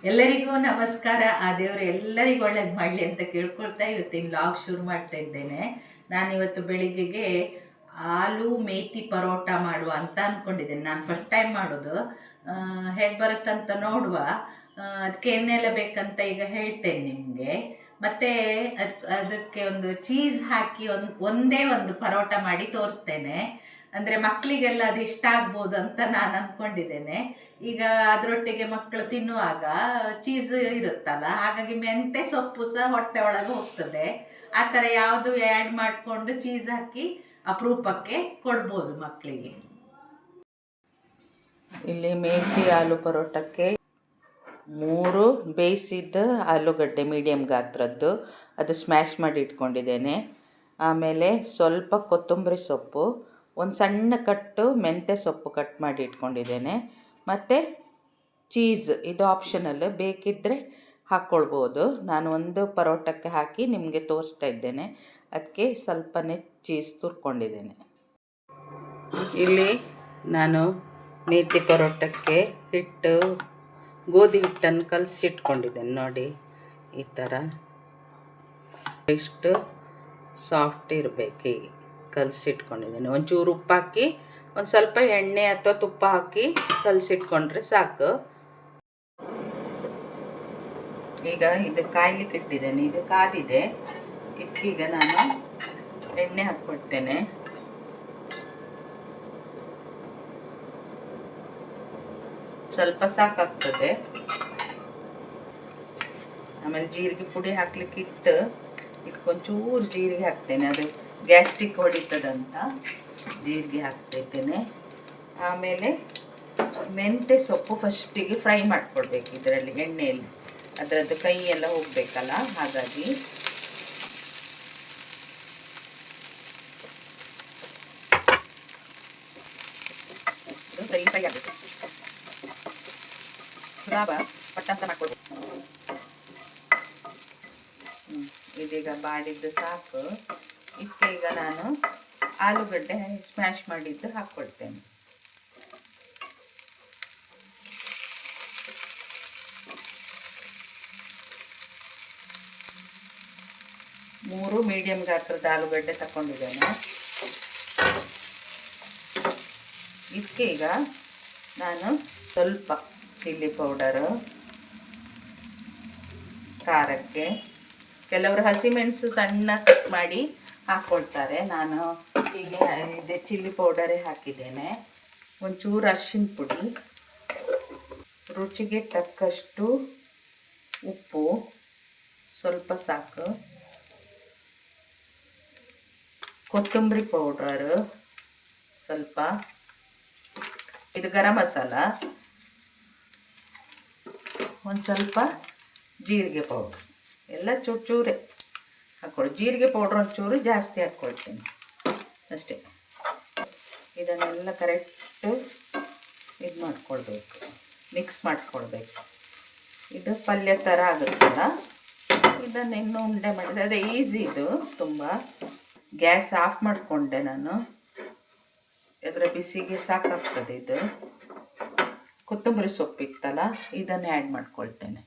ಎಲ್ಲರಿಗೂ ನಮಸ್ಕಾರ. ಆ ದೇವರು ಎಲ್ಲರಿಗೂ ಒಳ್ಳೇದು ಮಾಡಲಿ ಅಂತ ಕೇಳ್ಕೊಳ್ತಾ ಇವತ್ತಿನ ವ್ಲಾಗ್ ಶುರು ಮಾಡ್ತಾ ಇದ್ದೇನೆ. ನಾನಿವತ್ತು ಬೆಳಿಗ್ಗೆಗೆ ಆಲೂ ಮೇಥಿ ಪರೋಟ ಮಾಡುವ ಅಂತ ಅಂದ್ಕೊಂಡಿದ್ದೇನೆ. ನಾನು ಫಸ್ಟ್ ಟೈಮ್ ಮಾಡೋದು, ಹೇಗೆ ಬರುತ್ತಂತ ನೋಡುವ. ಅದಕ್ಕೆ ಏನೆಲ್ಲ ಬೇಕಂತ ಈಗ ಹೇಳ್ತೇನೆ ನಿಮಗೆ. ಮತ್ತು ಅದಕ್ಕೆ ಒಂದು ಚೀಸ್ ಹಾಕಿ ಒಂದೇ ಒಂದು ಪರೋಟ ಮಾಡಿ ತೋರಿಸ್ತೇನೆ. ಅಂದರೆ ಮಕ್ಕಳಿಗೆಲ್ಲ ಅದು ಇಷ್ಟ ಆಗ್ಬೋದು ಅಂತ ನಾನು ಅಂದ್ಕೊಂಡಿದ್ದೇನೆ. ಈಗ ಅದರೊಟ್ಟಿಗೆ ಮಕ್ಕಳು ತಿನ್ನುವಾಗ ಚೀಸ್ ಇರುತ್ತಲ್ಲ, ಹಾಗಾಗಿ ಮೆಂತೆ ಸೊಪ್ಪು ಸಹ ಹೊಟ್ಟೆ ಒಳಗೆ ಹೋಗ್ತದೆ. ಆ ಥರ ಯಾವುದು ಆ್ಯಡ್ ಮಾಡಿಕೊಂಡು ಚೀಸ್ ಹಾಕಿ ಅಪರೂಪಕ್ಕೆ ಕೊಡ್ಬೋದು ಮಕ್ಕಳಿಗೆ. ಇಲ್ಲಿ ಮೇಥಿ ಆಲೂ ಪರೋಟಕ್ಕೆ 3 ಬೇಯಿಸಿದ್ದ ಆಲೂಗಡ್ಡೆ ಮೀಡಿಯಮ್ ಗಾತ್ರದ್ದು, ಅದು ಸ್ಮ್ಯಾಶ್ ಮಾಡಿ ಇಟ್ಕೊಂಡಿದ್ದೇನೆ. ಆಮೇಲೆ ಸ್ವಲ್ಪ ಕೊತ್ತಂಬರಿ ಸೊಪ್ಪು, ಒಂದು ಸಣ್ಣ ಕಟ್ಟು ಮೆಂತ್ಯ ಸೊಪ್ಪು ಕಟ್ ಮಾಡಿ ಇಟ್ಕೊಂಡಿದ್ದೇನೆ. ಮತ್ತು ಚೀಸ್, ಇದು ಆಪ್ಷನಲ್, ಬೇಕಿದ್ದರೆ ಹಾಕ್ಕೊಳ್ಬೋದು. ನಾನು ಒಂದು ಪರೋಟಕ್ಕೆ ಹಾಕಿ ನಿಮಗೆ ತೋರಿಸ್ತಾ ಇದ್ದೇನೆ. ಅದಕ್ಕೆ ಸ್ವಲ್ಪನೇ ಚೀಸ್ ತುರ್ಕೊಂಡಿದ್ದೇನೆ. ಇಲ್ಲಿ ನಾನು ಮೇಥಿ ಪರೋಟಕ್ಕೆ ಗೋಧಿ ಹಿಟ್ಟನ್ನು ಕಲಸಿಟ್ಕೊಂಡಿದ್ದೇನೆ. ನೋಡಿ, ಈ ಥರ ಇಷ್ಟು ಸಾಫ್ಟ್ ಇರಬೇಕು. ಹೀಗೆ ಕಲಸಿಟ್ಕೊಂಡಿದ್ದೇನೆ. ಒಂಚೂರು ಉಪ್ಪು ಹಾಕಿ, ಒಂದು ಸ್ವಲ್ಪ ಎಣ್ಣೆ ಅಥವಾ ತುಪ್ಪ ಹಾಕಿ ಕಲಸಿಟ್ಕೊಂಡ್ರೆ ಸಾಕು. ಈಗ ಇದು ಕಾಯ್ಲಿಕ್ಕೆ ಇಟ್ಟಿದ್ದೇನೆ, ಇದು ಕಾದಿದೆ. ಇದಕ್ಕೀಗ ನಾನು ಎಣ್ಣೆ ಹಾಕ್ಕೊಡ್ತೇನೆ. ಸ್ವಲ್ಪ ಸಾಕಾಗ್ತದೆ. ಆಮೇಲೆ ಜೀರಿಗೆ ಪುಡಿ ಹಾಕ್ಲಿಕ್ಕಿತ್ತು, ಇದಕ್ಕೊಂಚೂರು ಜೀರಿಗೆ ಹಾಕ್ತೇನೆ. ಅದು ಗ್ಯಾಸ್ಟ್ರಿಕ್ ಹೊಡಿತದಂತ ಜೀರಿಗೆ ಹಾಕ್ತಿದ್ದೇನೆ. ಆಮೇಲೆ ಮೆಂತ್ಯ ಸೊಪ್ಪು ಫಸ್ಟಿಗೆ ಫ್ರೈ ಮಾಡ್ಕೊಳ್ಬೇಕು ಇದರಲ್ಲಿ, ಎಣ್ಣೆಯಲ್ಲಿ. ಅದರದ್ದು ಕೈ ಎಲ್ಲ ಹೋಗಬೇಕಲ್ಲ, ಹಾಗಾಗಿ ಫ್ರೈ ಆಗಬೇಕು. ಸುರಾಬ ಪಟ್ಟಂತ ಮಾಡ್ಕೊಳ್ಬೇಕು. ಇದೀಗ ಬಾಡಿದ್ದು ಸಾಕು. ಇದಕ್ಕೆ ಈಗ ನಾನು ಆಲೂಗಡ್ಡೆ ಸ್ಮ್ಯಾಶ್ ಮಾಡಿದ್ದು ಹಾಕ್ಕೊಳ್ತೇನೆ. ಮೂರು ಮೀಡಿಯಂ ಗಾತ್ರದ ಆಲೂಗಡ್ಡೆ ತಗೊಂಡಿದ್ದೇನೆ. ಇದಕ್ಕೆ ಈಗ ನಾನು ಸ್ವಲ್ಪ ಚಿಲ್ಲಿ ಪೌಡರು, ಖಾರಕ್ಕೆ ಕೆಲವರು ಹಸಿಮೆಣಸು ಸಣ್ಣ ಕಟ್ ಮಾಡಿ ಹಾಕ್ಕೊಳ್ತಾರೆ. ನಾನು ಹೀಗೆ ಇದೆ ಚಿಲ್ಲಿ ಪೌಡರೇ ಹಾಕಿದ್ದೇನೆ. ಒಂಚೂರು ಅರಿಶಿನ ಪುಡಿ, ರುಚಿಗೆ ತಕ್ಕಷ್ಟು ಉಪ್ಪು, ಸ್ವಲ್ಪ ಸಾಕು. ಕೊತ್ತಂಬರಿ ಪೌಡರು ಸ್ವಲ್ಪ, ಇದು ಗರಂ ಮಸಾಲ, ಒಂದು ಸ್ವಲ್ಪ ಜೀರಿಗೆ ಪೌಡ್ರ್, ಎಲ್ಲ ಚೂರು ಚೂರೇ ಹಾಕ್ಕೊಳ್ಳಿ. ಜೀರಿಗೆ ಪೌಡ್ರ್ ಒಂಚೂರು ಜಾಸ್ತಿ ಹಾಕ್ಕೊಳ್ತೀನಿ ಅಷ್ಟೇ. ಇದನ್ನೆಲ್ಲ ಕರೆಕ್ಟು ಇದು ಮಾಡ್ಕೊಳ್ಬೇಕು, ಮಿಕ್ಸ್ ಮಾಡ್ಕೊಳ್ಬೇಕು. ಇದು ಪಲ್ಯ ಥರ ಆಗುತ್ತಲ್ಲ, ಇದನ್ನು ಇನ್ನೂ ಉಂಡೆ ಮಾಡಿದೆ. ಅದೇ ಈಸಿ ಇದು ತುಂಬ. ಗ್ಯಾಸ್ ಆಫ್ ಮಾಡಿಕೊಂಡೆ ನಾನು, ಅದರ ಬಿಸಿಗೆ ಸಾಕಾಗ್ತದೆ. ಇದು ಕೊತ್ತಂಬರಿ ಸೊಪ್ಪು ಇತ್ತಲ್ಲ, ಇದನ್ನು ಆ್ಯಡ್ ಮಾಡ್ಕೊಳ್ತೇನೆ.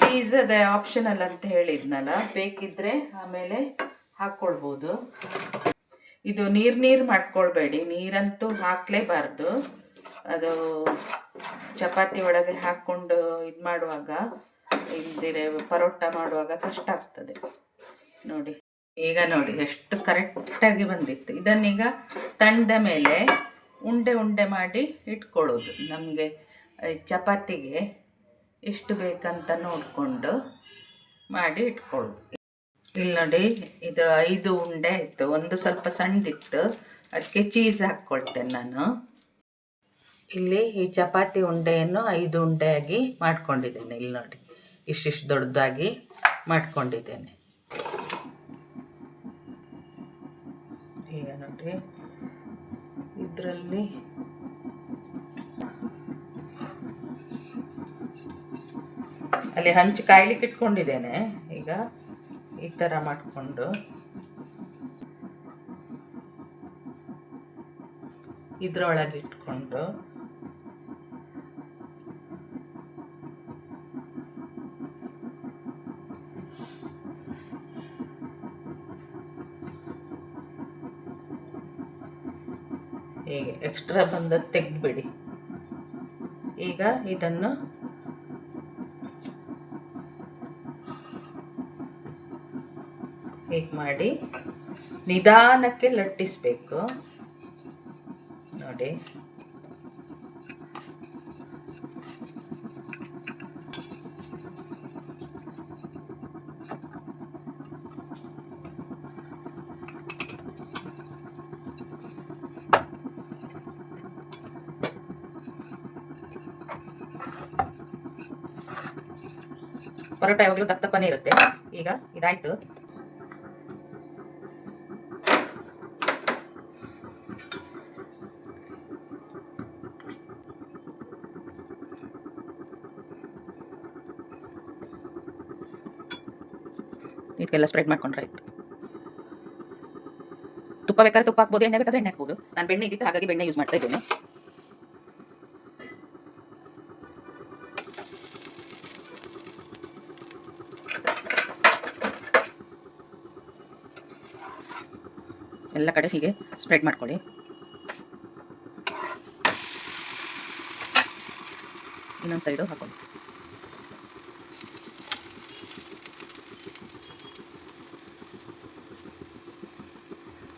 ಚೀಸ್ ಅದೇ ಆಪ್ಷನಲ್ ಅಂತ ಹೇಳಿದ್ನಲ್ಲ, ಬೇಕಿದ್ದರೆ ಆಮೇಲೆ ಹಾಕ್ಕೊಳ್ಬೋದು. ಇದು ನೀರು ಮಾಡ್ಕೊಳ್ಬೇಡಿ, ನೀರಂತೂ ಹಾಕಲೇಬಾರ್ದು. ಅದು ಚಪಾತಿ ಒಳಗೆ ಹಾಕ್ಕೊಂಡು ಇದು ಮಾಡುವಾಗ, ಇಲ್ದಿರೆ ಪರೋಟ ಮಾಡುವಾಗ ಕಷ್ಟ ಆಗ್ತದೆ. ನೋಡಿ, ಈಗ ನೋಡಿ ಎಷ್ಟು ಕರೆಕ್ಟಾಗಿ ಬಂದಿತ್ತು. ಇದನ್ನೀಗ ತಣ್ಣದ ಮೇಲೆ ಉಂಡೆ ಮಾಡಿ ಇಟ್ಕೊಳ್ಳೋದು. ನಮಗೆ ಚಪಾತಿಗೆ ಎಷ್ಟು ಬೇಕಂತ ನೋಡಿಕೊಂಡು ಮಾಡಿ ಇಟ್ಕೊಳ್ಳೋದು. ಇಲ್ಲಿ ನೋಡಿ, ಇದು 5 ಉಂಡೆ ಇತ್ತು, ಒಂದು ಸ್ವಲ್ಪ ಸಣ್ಣದಿತ್ತು, ಅದಕ್ಕೆ ಚೀಸ್ ಹಾಕ್ಕೊಳ್ತೇನೆ ನಾನು. ಇಲ್ಲಿ ಈ ಚಪಾತಿ ಉಂಡೆಯನ್ನು 5 ಉಂಡೆಯಾಗಿ ಮಾಡ್ಕೊಂಡಿದ್ದೇನೆ. ಇಲ್ಲಿ ನೋಡಿ, ಇಷ್ಟಿಷ್ಟು ದೊಡ್ಡದಾಗಿ ಮಾಡ್ಕೊಂಡಿದ್ದೇನೆ. ಈಗ ನೋಡಿ, ಇದರಲ್ಲಿ ಅಲ್ಲಿ ಹಂಚು ಕಾಯ್ಲಿಕ್ಕೆ ಇಟ್ಕೊಂಡಿದ್ದೇನೆ. ಈಗ ಈ ಥರ ಮಾಡಿಕೊಂಡು ಇದರೊಳಗೆ ಇಟ್ಕೊಂಡು ಹೀಗೆ ಎಕ್ಸ್ಟ್ರಾ ಬಂದದ್ದು ತೆಗೆದುಬಿಡಿ. ಈಗ ಇದನ್ನು ಹೀಗೆ ಮಾಡಿ ನಿಧಾನಕ್ಕೆ ಲಟ್ಟಿಸಬೇಕು ನೋಡಿ. ಪರೋಟ ಯಾವಾಗಲೂ ದಪ್ಪ ದಪ್ಪನೇ ಇರುತ್ತೆ. ಈಗ ಇದಾಯ್ತು. ಇದಕ್ಕೆಲ್ಲ ಸ್ಪ್ರೆಡ್ ಮಾಡ್ಕೊಂಡ್ರೆ ಆಯ್ತು. ತುಪ್ಪ ಬೇಕಾದ್ರೆ ತುಪ್ಪ ಹಾಕ್ಬೋದು, ಎಣ್ಣೆ ಬೇಕಾದ್ರೆ ಎಣ್ಣೆ ಹಾಕ್ಬೋದು. ನಾನು ಬೆಣ್ಣೆ ಇದ್ದಿತ್ತು ಹಾಗಾಗಿ ಬೆಣ್ಣೆ ಯೂಸ್ ಮಾಡ್ತಾ ಇದ್ದೇನೆ. ಎಲ್ಲ ಕಡೆ ಹೀಗೆ ಸ್ಪ್ರೆಡ್ ಮಾಡ್ಕೊಳ್ಳಿ. ಇನ್ನೊಂದು ಸೈಡು ಹಾಕೊಳ್ಳಿ.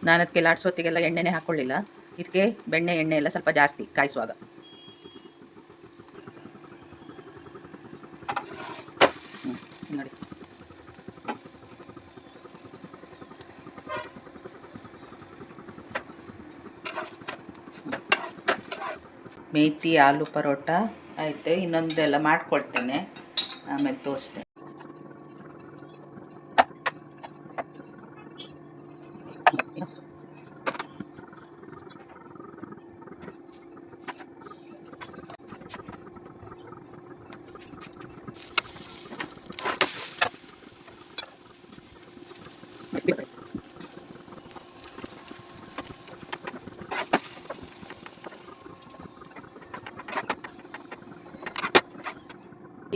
ನಾನು ಅದಕ್ಕೆ ಲಾಡ್ಸೋತ್ತಿಗೆಲ್ಲ ಎಣ್ಣೆನೇ ಹಾಕ್ಕೊಳ್ಳಿಲ್ಲ. ಇದಕ್ಕೆ ಬೆಣ್ಣೆ ಎಣ್ಣೆ ಎಲ್ಲ ಸ್ವಲ್ಪ ಜಾಸ್ತಿ ಕಾಯಿಸುವಾಗ. ನೋಡಿ, ಮೇಥಿ ಆಲೂ ಪರೋಟ ಆಯ್ತು. ಇನ್ನೊಂದೆಲ್ಲ ಮಾಡ್ಕೊಳ್ತೇನೆ, ಆಮೇಲೆ ತೋರಿಸ್ತೇನೆ.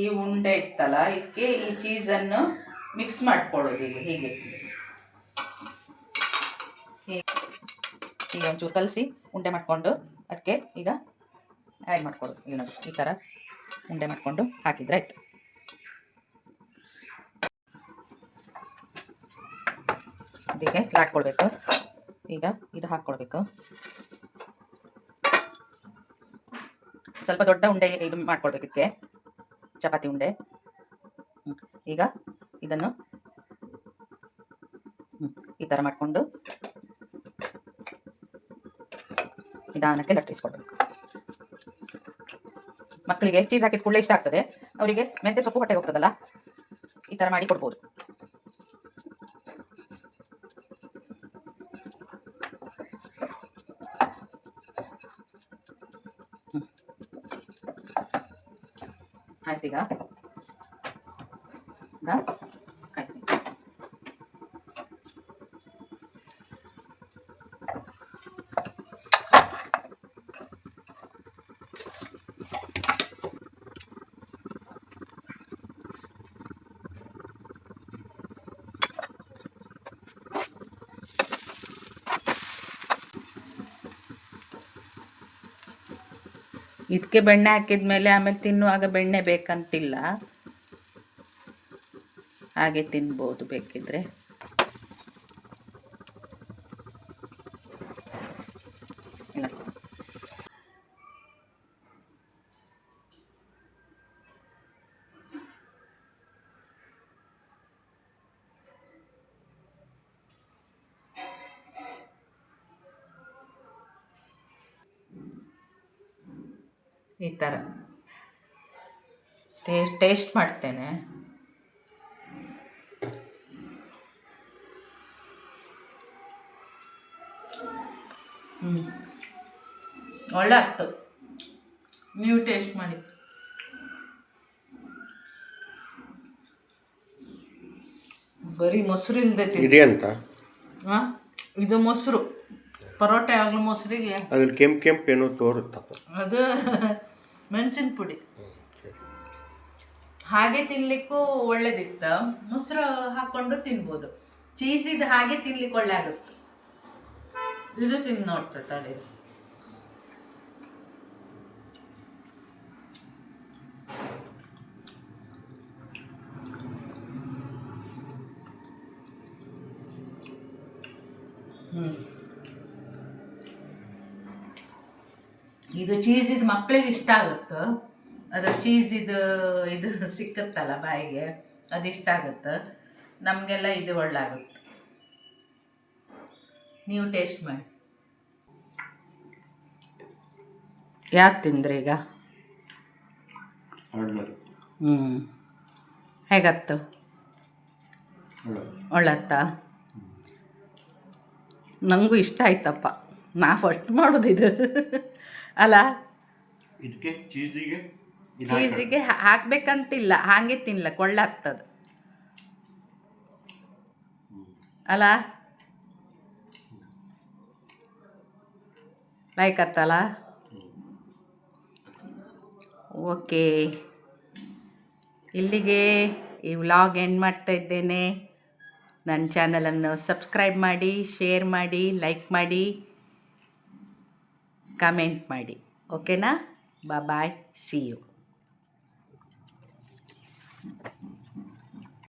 ಈ ಉಂಡೆ ಇತ್ತಲ್ಲ, ಇದಕ್ಕೆ ಈ ಚೀಸನ್ನು ಮಿಕ್ಸ್ ಮಾಡ್ಕೊಳ್ಳೋದು. ಹೀಗೆ ಈಗ ಒಂಚೂರು ಕಲಸಿ ಉಂಡೆ ಮಾಡಿಕೊಂಡು ಅದಕ್ಕೆ ಈಗ ಆ್ಯಡ್ ಮಾಡ್ಕೊಳ್ಳೋದು. ಈಗ ನೋಡಿ, ಈ ಥರ ಉಂಡೆ ಮಾಡಿಕೊಂಡು ಹಾಕಿದ್ರೆ ಆಯ್ತು. ಇದಕ್ಕೆ ಲಾಟ್ಕೊಳ್ಬೇಕು. ಈಗ ಇದು ಹಾಕ್ಕೊಳ್ಬೇಕು. ಸ್ವಲ್ಪ ದೊಡ್ಡ ಉಂಡೆ ಇದು ಮಾಡ್ಕೊಳ್ಬೇಕು ಇದಕ್ಕೆ, ಚಪಾತಿ ಉಂಡೆ. ಈಗ ಇದನ್ನು ಈ ಥರ ಮಾಡಿಕೊಂಡು ನಿಧಾನಕ್ಕೆ ಲಟ್ಟಿಸ್ಕೊಳ್ಬೇಕು. ಮಕ್ಕಳಿಗೆ ಚೀಸ್ ಹಾಕಿದ ಕೂಡಲೇ ಇಷ್ಟ ಆಗ್ತದೆ. ಅವರಿಗೆ ಮೆಂತ್ಯ ಸೊಪ್ಪು ಹೊಟ್ಟೆಗೆ ಹೋಗ್ತದಲ್ಲ, ಈ ಥರ ಮಾಡಿ ಕೊಡ್ಬೋದು. ಆಯ್ತೀಗ ಇದಕ್ಕೆ ಬೆಣ್ಣೆ ಹಾಕಿದ್ಮೇಲೆ ಆಮೇಲೆ ತಿನ್ನುವಾಗ ಬೆಣ್ಣೆ ಬೇಕಂತಿಲ್ಲ, ಹಾಗೆ ತಿನ್ಬೋದು ಬೇಕಿದ್ರೆ. ಈ ಥರ ಟೇಸ್ಟ್ ಮಾಡ್ತೇನೆ. ಒಳ್ಳೆ ಆಗ್ತು, ನೀವು ಟೇಸ್ಟ್ ಮಾಡಿ. ಬರೀ ಮೊಸರು ಇಲ್ಲದೆ ತಿಂಡಿ ಅಂತ. ಹಾಂ, ಇದು ಮೊಸರು ಪರೋಟ ಯಾವಾಗಲೂ ಮೊಸರಿಗೆ ಅದ್ರಲ್ಲಿ ಕೆಂಪು ಏನೋ ತೋರುತ್ತಪ್ಪ, ಅದು ಮೆಣಸಿನ ಪುಡಿ. ಹಾಗೆ ತಿನ್ಲಿಕ್ಕೂ ಒಳ್ಳೇದಿತ್ತು, ಮೊಸರು ಹಾಕ್ಕೊಂಡು ತಿನ್ಬೋದು. ಚೀಸ್ ಇದು ಹಾಗೆ ತಿನ್ಲಿಕ್ಕೆ ಒಳ್ಳೆ ಆಗುತ್ತೆ. ಇದು ತಿಂದು ನೋಡ್ತಾ ತಡೆ. ಇದು ಚೀಸ್ ಇದು ಮಕ್ಕಳಿಗೆ ಇಷ್ಟ ಆಗುತ್ತೆ. ಅದು ಚೀಸ್ ಇದು ಸಿಕ್ಕತ್ತಲ್ಲ ಬಾಯಿಗೆ, ಅದು ಇಷ್ಟ ಆಗುತ್ತೆ. ನಮಗೆಲ್ಲ ಇದು ಒಳ್ಳಾಗುತ್ತೆ. ನೀವು ಟೇಸ್ಟ್ ಮಾಡಿ. ಯಾಕೆ ತಿಂದ್ರಿ ಈಗ? ಹೇಗತ್ತು? ಒಳ್ಳತ್ತ? ನನಗೂ ಇಷ್ಟ ಆಯ್ತಪ್ಪ. ನಾ ಫಸ್ಟ್ ಮಾಡೋದಿದು ಅಲ್ಲ. ಇದಕ್ಕೆ ಚೀಸಿಗೆ ಹಾಕ್ಬೇಕಂತಿಲ್ಲ, ಹಾಗೆ ತಿನ್ಲಕ್ಕೆ ಒಳ್ಳೆ ಆಗ್ತದೆ ಅಲ್ಲ. ಲೈಕ್ ಆತ್ತಲ್ಲ. ಓಕೆ, ಇಲ್ಲಿಗೆ ಈ ವ್ಲಾಗ್ ಎಂಡ್ ಮಾಡ್ತಾ ಇದ್ದೇನೆ. ನನ್ನ ಚಾನಲನ್ನು ಸಬ್ಸ್ಕ್ರೈಬ್ ಮಾಡಿ, ಶೇರ್ ಮಾಡಿ, ಲೈಕ್ ಮಾಡಿ, ಕಮೆಂಟ್ ಮಾಡಿ. ಓಕೆನಾ? ಬಾಯ್, ಸಿ ಯು.